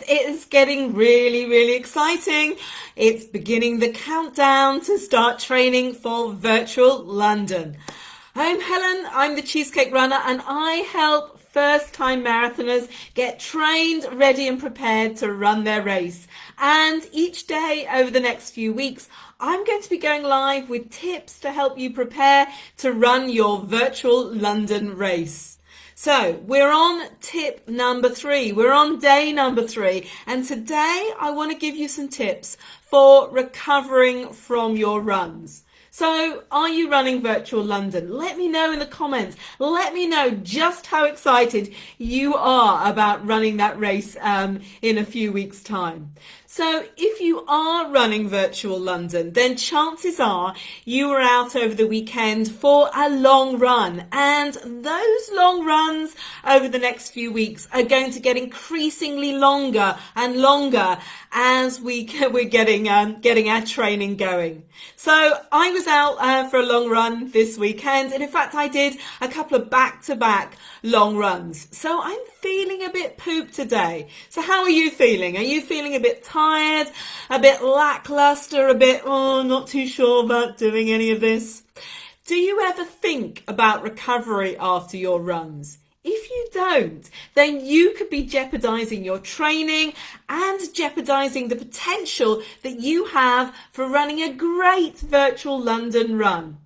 it is getting really, really exciting. It's beginning the countdown to start training for virtual London. I'm Helen, I'm the Cheesecake Runner, and I help first-time marathoners get trained, ready and prepared to run their race. And each day over the next few weeks, I'm going to be going live with tips to help you prepare to run your virtual London race. So we're on tip number 3. We're on day number 3. And today I want to give you some tips for recovering from your runs. So are you running virtual London? Let me know in the comments. Let me know just how excited you are about running that race in a few weeks' time. So if you are running virtual London, then chances are you were out over the weekend for a long run. And those long runs over the next few weeks are going to get increasingly longer and longer as we're getting our training going. So I was out for a long run this weekend, and in fact I did a couple of back-to-back long runs. So I'm feeling a bit pooped today. So how are you feeling? Are you feeling a bit tired, a bit lackluster, a bit, not too sure about doing any of this? Do you ever think about recovery after your runs? If you don't, then you could be jeopardising your training and jeopardising the potential that you have for running a great virtual London run.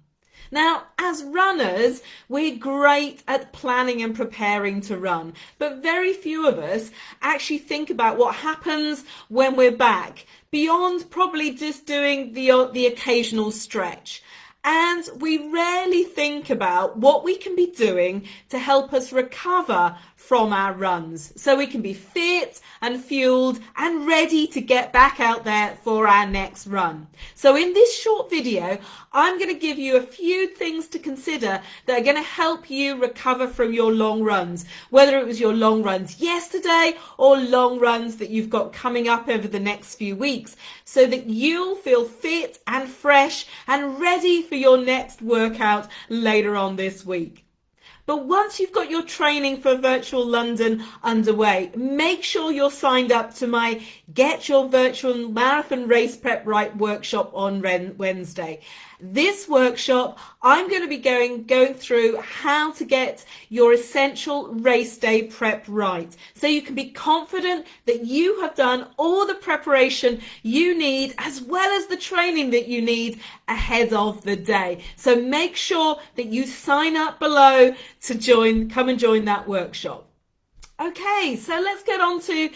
Now, as runners, we're great at planning and preparing to run, but very few of us actually think about what happens when we're back, beyond probably just doing the occasional stretch. And we rarely think about what we can be doing to help us recover from our runs, so we can be fit and fueled and ready to get back out there for our next run. So in this short video, I'm going to give you a few things to consider that are going to help you recover from your long runs, whether it was your long runs yesterday or long runs that you've got coming up over the next few weeks, so that you'll feel fit and fresh and ready for your next workout later on this week. But once you've got your training for virtual London underway, make sure you're signed up to my Get Your Virtual Marathon Race Prep Right workshop on Wednesday. This workshop, I'm going to be going through how to get your essential race day prep right, so you can be confident that you have done all the preparation you need, as well as the training that you need ahead of the day. So make sure that you sign up below to come and join that workshop. Okay, so let's get on to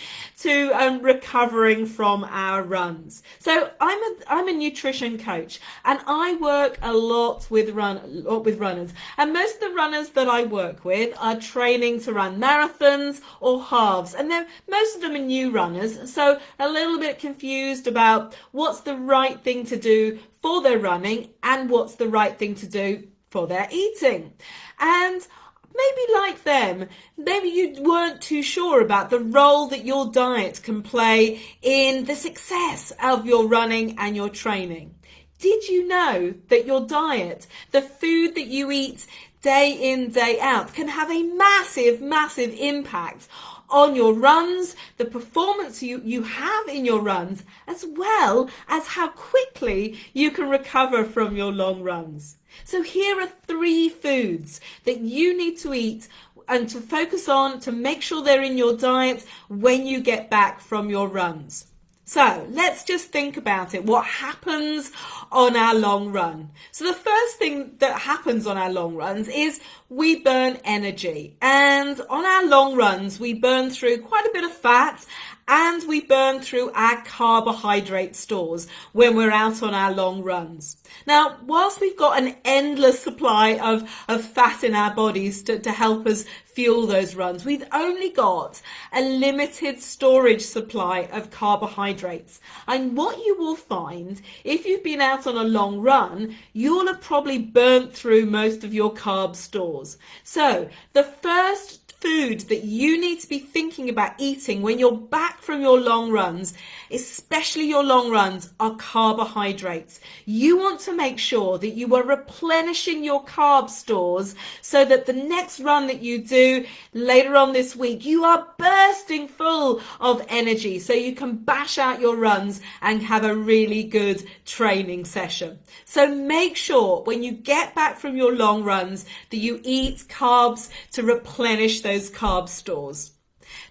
recovering from our runs. So I'm a nutrition coach, and I work a lot with runners. And most of the runners that I work with are training to run marathons or halves, and most of them are new runners, so a little bit confused about what's the right thing to do for their running and what's the right thing to do for their eating. And maybe like them, maybe you weren't too sure about the role that your diet can play in the success of your running and your training. Did you know that your diet, the food that you eat day in, day out, can have a massive, massive impact on your runs, the performance you have in your runs, as well as how quickly you can recover from your long runs? So here are 3 foods that you need to eat and to focus on to make sure they're in your diet when you get back from your runs. So let's just think about it. What happens on our long run? So the first thing that happens on our long runs is we burn energy. And on our long runs, we burn through quite a bit of fat, and we burn through our carbohydrate stores when we're out on our long runs. Now, whilst we've got an endless supply of fat in our bodies to help us fuel those runs, we've only got a limited storage supply of carbohydrates. And what you will find, if you've been out on a long run, you'll have probably burnt through most of your carb stores. So the first food that you need to be thinking about eating when you're back from your long runs, especially your long runs, are carbohydrates. You want to make sure that you are replenishing your carb stores so that the next run that you do later on this week, you are bursting full of energy so you can bash out your runs and have a really good training session. So make sure when you get back from your long runs that you eat carbs to replenish those carb stores.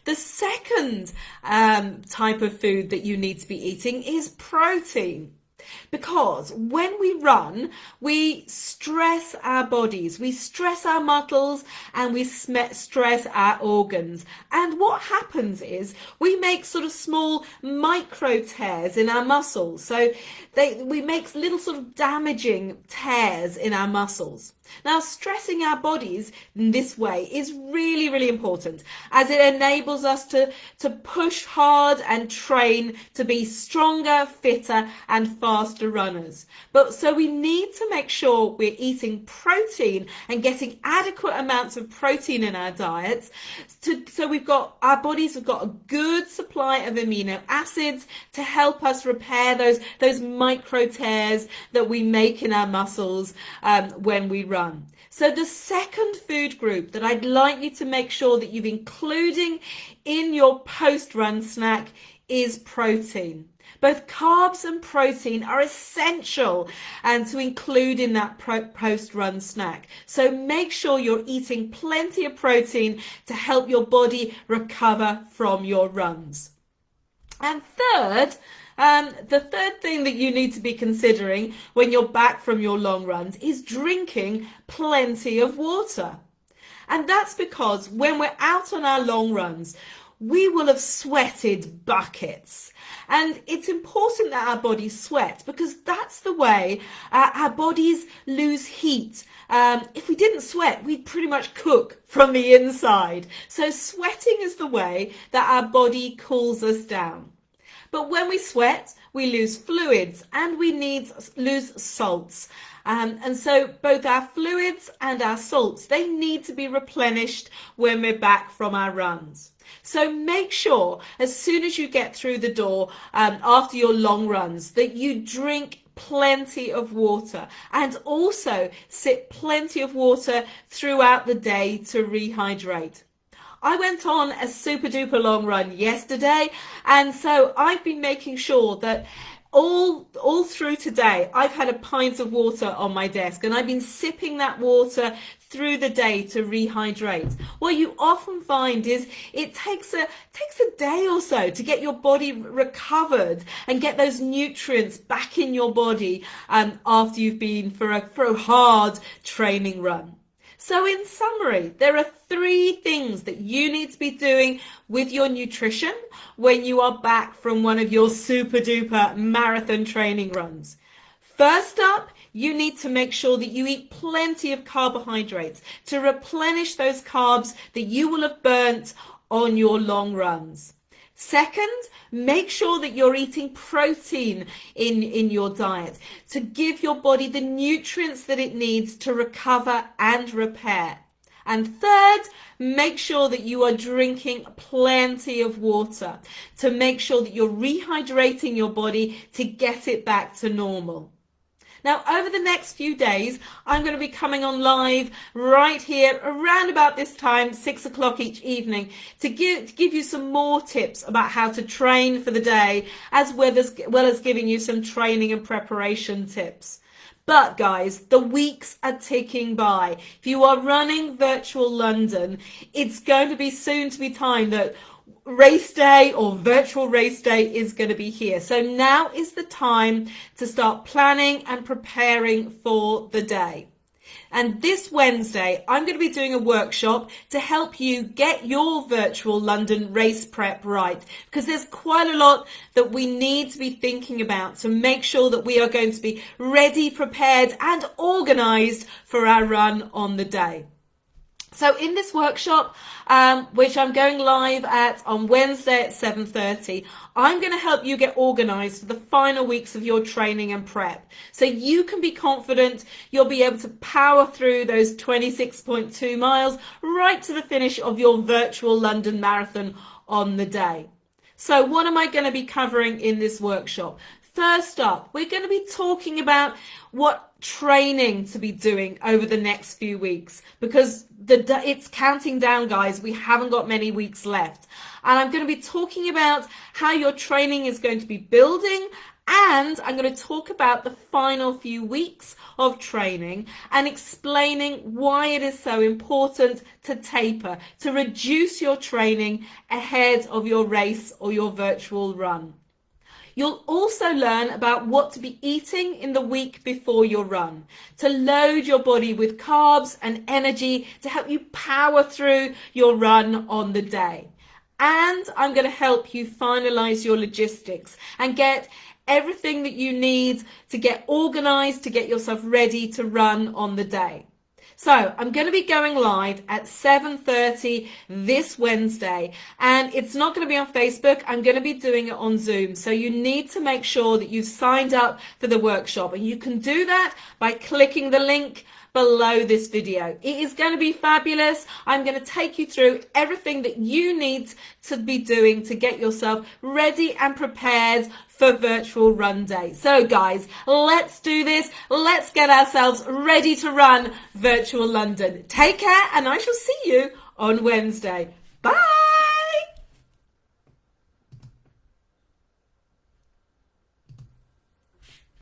The second type of food that you need to be eating is protein. Because when we run, we stress our bodies, we stress our muscles, and we stress our organs. And what happens is we make sort of small micro tears in our muscles. So we make little sort of damaging tears in our muscles. Now, stressing our bodies in this way is really, really important, as it enables us to push hard and train to be stronger, fitter and faster runners. But so we need to make sure we're eating protein and getting adequate amounts of protein in our diets. So our bodies have got a good supply of amino acids to help us repair those micro tears that we make in our muscles when we run. So the second food group that I'd like you to make sure that you're including in your post-run snack is protein. Both carbs and protein are essential and to include in that post-run snack. So make sure you're eating plenty of protein to help your body recover from your runs. And third, the third thing that you need to be considering when you're back from your long runs is drinking plenty of water. And that's because when we're out on our long runs, we will have sweated buckets. And it's important that our bodies sweat because that's the way our bodies lose heat. If we didn't sweat, we'd pretty much cook from the inside. So sweating is the way that our body cools us down. But when we sweat, we lose fluids and we lose salts. And so both our fluids and our salts, they need to be replenished when we're back from our runs. So make sure as soon as you get through the door after your long runs that you drink plenty of water and also sip plenty of water throughout the day to rehydrate. I went on a super duper long run yesterday, and so I've been making sure that all through today I've had a pint of water on my desk and I've been sipping that water through the day to rehydrate. What you often find is it takes a day or so to get your body recovered and get those nutrients back in your body after you've been for a hard training run. So in summary, there are 3 things that you need to be doing with your nutrition when you are back from one of your super duper marathon training runs. First up, you need to make sure that you eat plenty of carbohydrates to replenish those carbs that you will have burnt on your long runs. Second, make sure that you're eating protein in your diet to give your body the nutrients that it needs to recover and repair. And third, make sure that you are drinking plenty of water to make sure that you're rehydrating your body to get it back to normal. Now, over the next few days, I'm going to be coming on live right here around about this time, 6 o'clock each evening, to give you some more tips about how to train for the day, as well as giving you some training and preparation tips. But guys, the weeks are ticking by. If you are running Virtual London, it's going to be soon to be time that race day or virtual race day is going to be here. So now is the time to start planning and preparing for the day. And this Wednesday, I'm going to be doing a workshop to help you get your Virtual London race prep right, because there's quite a lot that we need to be thinking about to make sure that we are going to be ready, prepared and organised for our run on the day. So in this workshop, which I'm going live at on Wednesday at 7:30, I'm going to help you get organized for the final weeks of your training and prep. So you can be confident you'll be able to power through those 26.2 miles right to the finish of your virtual London Marathon on the day. So what am I going to be covering in this workshop? First up, we're going to be talking about what training to be doing over the next few weeks, because it's counting down, guys. We haven't got many weeks left. And I'm going to be talking about how your training is going to be building, and I'm going to talk about the final few weeks of training and explaining why it is so important to taper, to reduce your training ahead of your race or your virtual run. You'll also learn about what to be eating in the week before your run, to load your body with carbs and energy to help you power through your run on the day. And I'm going to help you finalize your logistics and get everything that you need to get organized, to get yourself ready to run on the day. So I'm going to be going live at 7:30 this Wednesday, and it's not going to be on Facebook. I'm going to be doing it on Zoom. So you need to make sure that you've signed up for the workshop, and you can do that by clicking the link below this video. It is going to be fabulous. I'm going to take you through everything that you need to be doing to get yourself ready and prepared for virtual run day. So guys, let's do this. Let's get ourselves ready to run virtual London. Take care, and I shall see you on Wednesday. Bye.